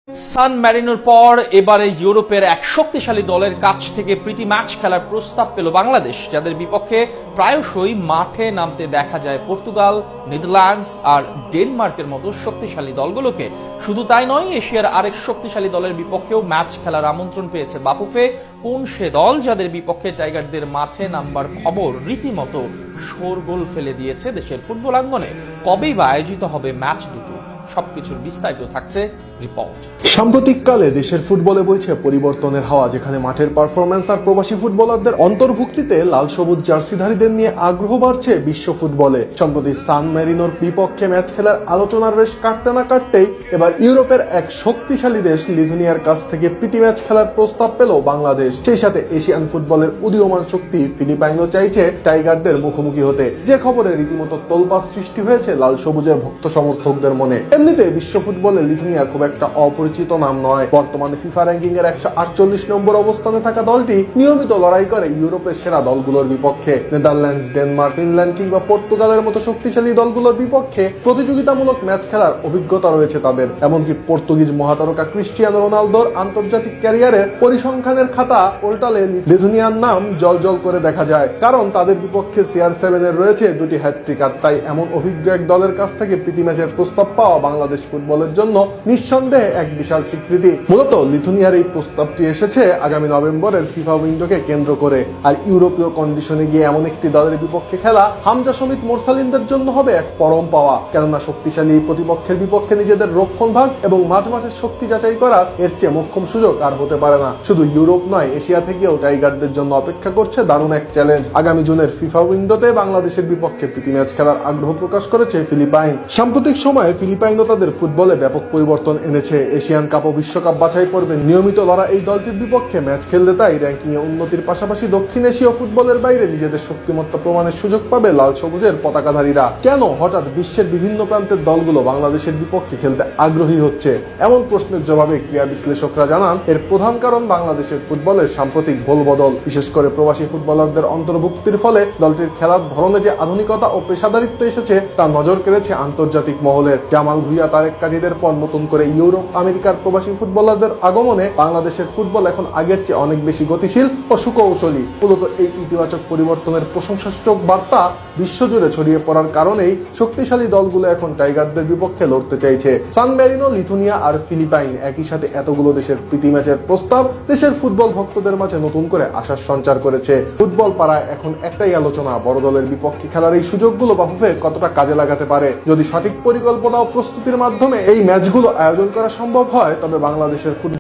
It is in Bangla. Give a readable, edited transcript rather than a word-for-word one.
সান ম্যারিনোর পর এবারে ইউরোপের এক শক্তিশালী দলের কাছ থেকে প্রীতি ম্যাচ খেলার প্রস্তাব পেল বাংলাদেশ, যাদের বিপক্ষে প্রায়শই মাঠে নামতে দেখা যায় পর্তুগাল, নেদারল্যান্ডস আর ডেনমার্কের মতো শক্তিশালী দলগুলোকে। শুধু তাই নয়, এশিয়ার আরেক শক্তিশালী দলের বিপক্ষেও ম্যাচ খেলার আমন্ত্রণ পেয়েছে বাফুফে। কোন সে দল যাদের বিপক্ষে টাইগারদের মাঠে নামবার খবর রীতিমতো শোরগোল ফেলে দিয়েছে দেশের ফুটবল আঙ্গনে? কবেই বা আয়োজিত হবে ম্যাচ দুটো? সবকিছুর বিস্তারিত থাকছে রিপোর্ট। সাম্প্রতিককালে দেশের ফুটবলে বইছে পরিবর্তনের হাওয়া, যেখানে মাঠের পারফরম্যান্স আর প্রবাসী ফুটবলারদের অন্তর্ভুক্তিতে লাল সবুজ জার্সিধারীদের নিয়ে আগ্রহ বাড়ছে বিশ্ব ফুটবলে। সম্প্রতি সান ম্যারিনোর বিপক্ষে ম্যাচ খেলার আলোচনার রেশ কাটতে না কাটতেই এবার ইউরোপের এক শক্তিশালী দেশ লিথুনিয়ার কাছ থেকে প্রীতি ম্যাচ খেলার প্রস্তাব পেল বাংলাদেশ। সেই সাথে এশিয়ান ফুটবলের উদীয়মান শক্তি ফিলিপাইনও চাইছে টাইগারদের মুখোমুখি হতে, যে খবরে রীতিমতো তোলপাড় সৃষ্টি হয়েছে লাল সবুজের ভক্ত সমর্থকদের মনে। এমনিতে বিশ্ব ফুটবলে লিথুনিয়া খুব একটা অপরিচিত নাম নয়। বর্তমানে ফিফা র্যাঙ্কিং এর 148 নম্বর অবস্থানে থাকা দলটি নিয়মিত লড়াই করে ইউরোপের সেরা দলগুলোর বিপক্ষে। নেদারল্যান্ডস, ডেনমার্ক, ফিনল্যান্ড কিংবা পর্তুগালের মতো শক্তিশালী দলগুলোর বিপক্ষে প্রতিযোগিতামূলক ম্যাচ খেলার অভিজ্ঞতা রয়েছে তাদের। এমনকি পর্তুগিজ মহাতারকা ক্রিস্টিয়ানো রোনালদোর আন্তর্জাতিক ক্যারিয়ারের পরিসংখ্যানের খাতা উল্টালে লিথুনিয়ার নাম জলজল করে দেখা যায়, কারণ তাদের বিপক্ষে CR7 এর রয়েছে দুটি হ্যাটট্রিক। আর তাই এমন অভিজ্ঞ এক দলের কাছ থেকে প্রীতি ম্যাচের প্রস্তাব পাওয়া বাংলাদেশ ফুটবলের জন্য নিঃসন্দেহে এক বিশাল স্বীকৃতি। মূলত লিথুনিয়ার এই প্রস্তাবটি এসেছে আগামী নভেম্বরের ফিফা উইন্ডোকে কেন্দ্র করে। আর ইউরোপীয় কন্ডিশনে গিয়ে এমন একটি দলের বিপক্ষে খেলা হামজা সমিত মোরসালিনদের জন্য হবে এক পরম পাওয়া, কেননা শক্তিশালী প্রতিপক্ষের বিপক্ষে নিজেদের রক্ষণ ভাগ এবং মাঝমাঠের শক্তি যাচাই করার এর চেয়ে মোক্ষম সুযোগ আর হতে পারে না। শুধু ইউরোপ নয়, এশিয়া থেকেও টাইগারদের জন্য অপেক্ষা করছে দারুণ এক চ্যালেঞ্জ। আগামী জুনের ফিফা উইন্ডোতে বাংলাদেশের বিপক্ষে প্রীতি ম্যাচ খেলার আগ্রহ প্রকাশ করেছে ফিলিপাইন। সাম্প্রতিক সময়ে ফিলিপাইনও তাদের ফুটবলে ব্যাপক পরিবর্তন এনেছে। এশিয়ান কাপ ও বিশ্বকাপ বাছাই পর্বে নিয়মিত লড়া এই দলটির বিপক্ষে ম্যাচ খেলতে তাই র্যাঙ্কিং এ উন্নতির পাশাপাশি দক্ষিণ এশীয় ফুটবলের বাইরে নিজেদের শক্তিমত্তা প্রমাণের সুযোগ পাবে লাল সবুজের পতাকাধারীরা। কেন হঠাৎ বিশ্বের বিভিন্ন প্রান্তের দলগুলো বাংলাদেশের বিপক্ষে খেলতে আগ্রহী হচ্ছে? এমন প্রশ্নের জবাবে ক্রীড়া বিশ্লেষকরা জানান, এর প্রধান কারণ বাংলাদেশের ফুটবলের সাম্প্রতিক ভোলবদল। বিশেষ করে প্রবাসী ফুটবলারদের অন্তর্ভুক্তির ফলে দলটির খেলার ধরনে যে আধুনিকতা ও পেশাদারিত্ব এসেছে তা নজর কেড়েছে আন্তর্জাতিক মহলের। জামাল ভুঁইয়া, তারেক কাজীদের পর নতুন করে ইউরোপ আমেরিকার প্রবাসী ফুটবলারদের আগমনে বাংলাদেশের ফুটবল এখন আগের চেয়ে অনেক বেশি গতিশীল ও সুকৌশলী। মূলত এই ইতিবাচক পরিবর্তনের প্রশংসাসূচক বার্তা বিশ্বজুড়ে ছড়িয়ে পড়ার কারণেই শক্তিশালী দলগুলো এখন টাইগারদের বিপক্ষে লড়তে চাইছে। সান ম্যারিনো, লিথুনিয়া আর ফিলিপাইন একই সাথে এতগুলো দেশের প্রীতি ম্যাচের প্রস্তাব দেশের ফুটবল ভক্তদের মাঝে নতুন করে আশার সঞ্চার করেছে। ফুটবল পাড়ায় এখন একটাই আলোচনা, বড় দলের বিপক্ষে খেলার এই সুযোগগুলো বাফুফে কতটা কাজে লাগাতে পারে। যদি সঠিক পরিকল্পনা ও প্রস্তুতির মাধ্যমে এই ম্যাচগুলো আয়োজন করা সম্ভব হয়, তবে বাংলাদেশের ফুটবল